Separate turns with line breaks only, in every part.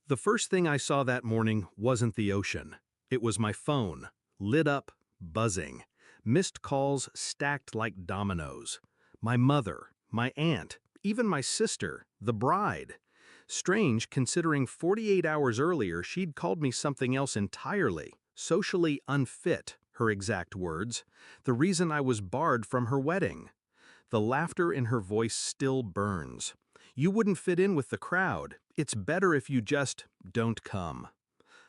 The first thing I saw that morning wasn't the ocean. It was my phone, lit up, buzzing. Missed calls stacked like dominoes. My mother, my aunt, even my sister, the bride. Strange considering 48 hours earlier she'd called me something else entirely, socially unfit, her exact words, the reason I was barred from her wedding. The laughter in her voice still burns. You wouldn't fit in with the crowd. It's better if you just don't come.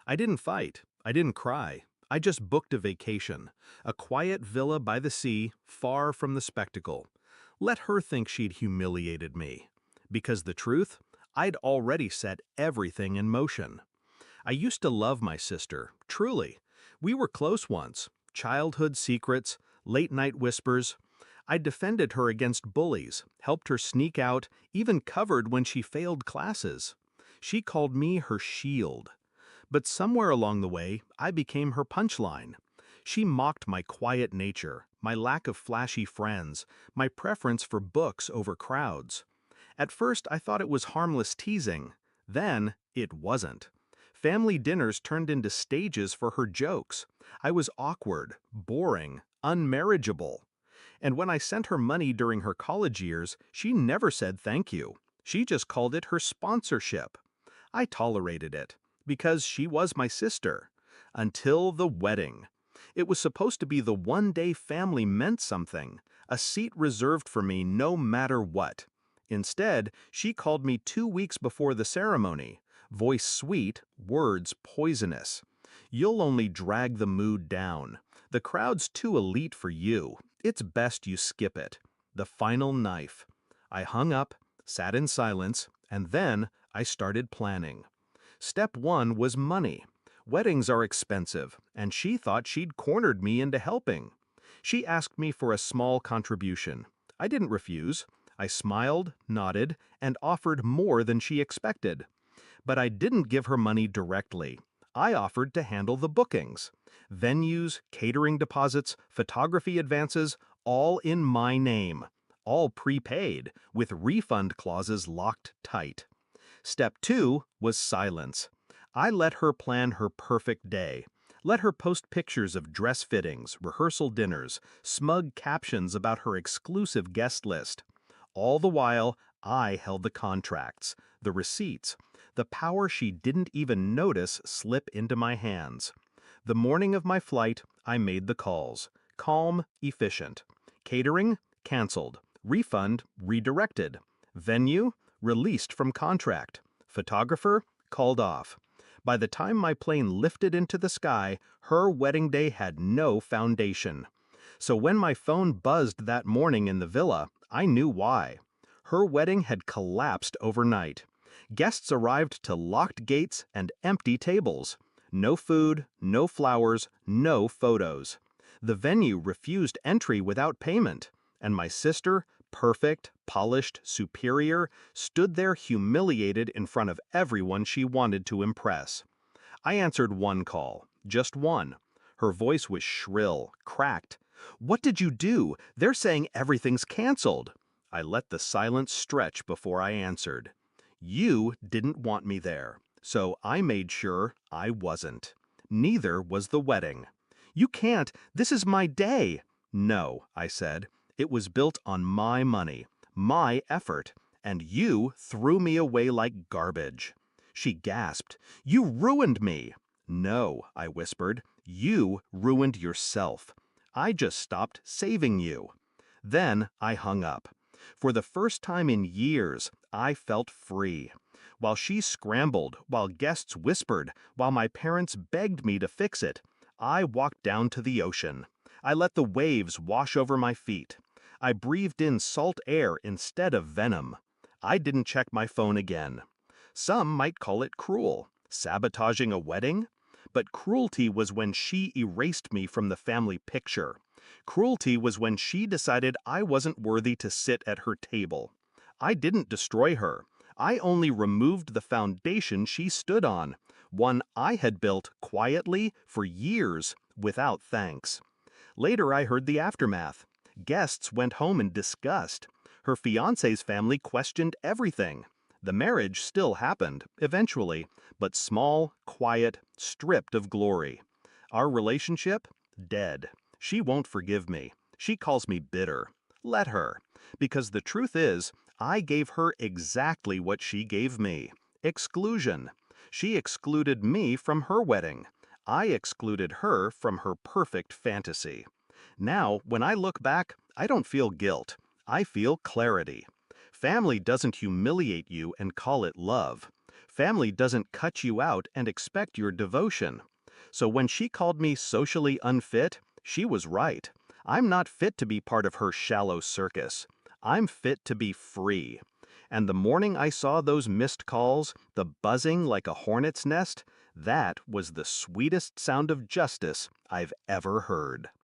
I didn't fight. I didn't cry. I just booked a vacation, a quiet villa by the sea, far from the spectacle. Let her think she'd humiliated me. Because the truth, I'd already set everything in motion. I used to love my sister, truly. We were close once. Childhood secrets, late-night whispers. I defended her against bullies, helped her sneak out, even covered when she failed classes. She called me her shield. But somewhere along the way, I became her punchline. She mocked my quiet nature, my lack of flashy friends, my preference for books over crowds. At first, I thought it was harmless teasing. Then, it wasn't. Family dinners turned into stages for her jokes. I was awkward, boring, unmarriageable. And when I sent her money during her college years, she never said thank you. She just called it her sponsorship. I tolerated it, because she was my sister. Until the wedding. It was supposed to be the one day family meant something, a seat reserved for me no matter what. Instead, she called me 2 weeks before the ceremony. Voice sweet, words poisonous. You'll only drag the mood down. The crowd's too elite for you. It's best you skip it. The final knife. I hung up, sat in silence, and then I started planning. Step one was money. Weddings are expensive, and she thought she'd cornered me into helping. She asked me for a small contribution. I didn't refuse. I smiled, nodded, and offered more than she expected. But I didn't give her money directly. I offered to handle the bookings. Venues, catering deposits, photography advances, all in my name. All prepaid, with refund clauses locked tight. Step two was silence. I let her plan her perfect day. Let her post pictures of dress fittings, rehearsal dinners, smug captions about her exclusive guest list. All the while, I held the contracts, the receipts, the power she didn't even notice slip into my hands. The morning of my flight, I made the calls. Calm, efficient. Catering? Canceled. Refund? Redirected. Venue? Released from contract. Photographer? Called off. By the time my plane lifted into the sky, her wedding day had no foundation. So when my phone buzzed that morning in the villa, I knew why. Her wedding had collapsed overnight. Guests arrived to locked gates and empty tables. No food, no flowers, no photos. The venue refused entry without payment, and my sister, perfect, polished, superior, stood there humiliated in front of everyone she wanted to impress. I answered one call, just one. Her voice was shrill, cracked. "What did you do? They're saying everything's canceled." I let the silence stretch before I answered. You didn't want me there, so I made sure I wasn't. Neither was the wedding. You can't, this is my day. No, I said. It was built on my money, my effort, and you threw me away like garbage. She gasped. You ruined me. No, I whispered. You ruined yourself. I just stopped saving you. Then I hung up. For the first time in years, I felt free. While she scrambled, while guests whispered, while my parents begged me to fix it, I walked down to the ocean. I let the waves wash over my feet. I breathed in salt air instead of venom. I didn't check my phone again. Some might call it cruel, sabotaging a wedding. But cruelty was when she erased me from the family picture. Cruelty was when she decided I wasn't worthy to sit at her table. I didn't destroy her. I only removed the foundation she stood on, one I had built quietly for years without thanks. Later I heard the aftermath. Guests went home in disgust. Her fiancé's family questioned everything. The marriage still happened, eventually, but small, quiet, stripped of glory. Our relationship? Dead. She won't forgive me. She calls me bitter. Let her. Because the truth is, I gave her exactly what she gave me. Exclusion. She excluded me from her wedding. I excluded her from her perfect fantasy. Now, when I look back, I don't feel guilt. I feel clarity. Family doesn't humiliate you and call it love. Family doesn't cut you out and expect your devotion. So when she called me socially unfit, she was right. I'm not fit to be part of her shallow circus. I'm fit to be free. And the morning I saw those missed calls, the buzzing like a hornet's nest, that was the sweetest sound of justice I've ever heard.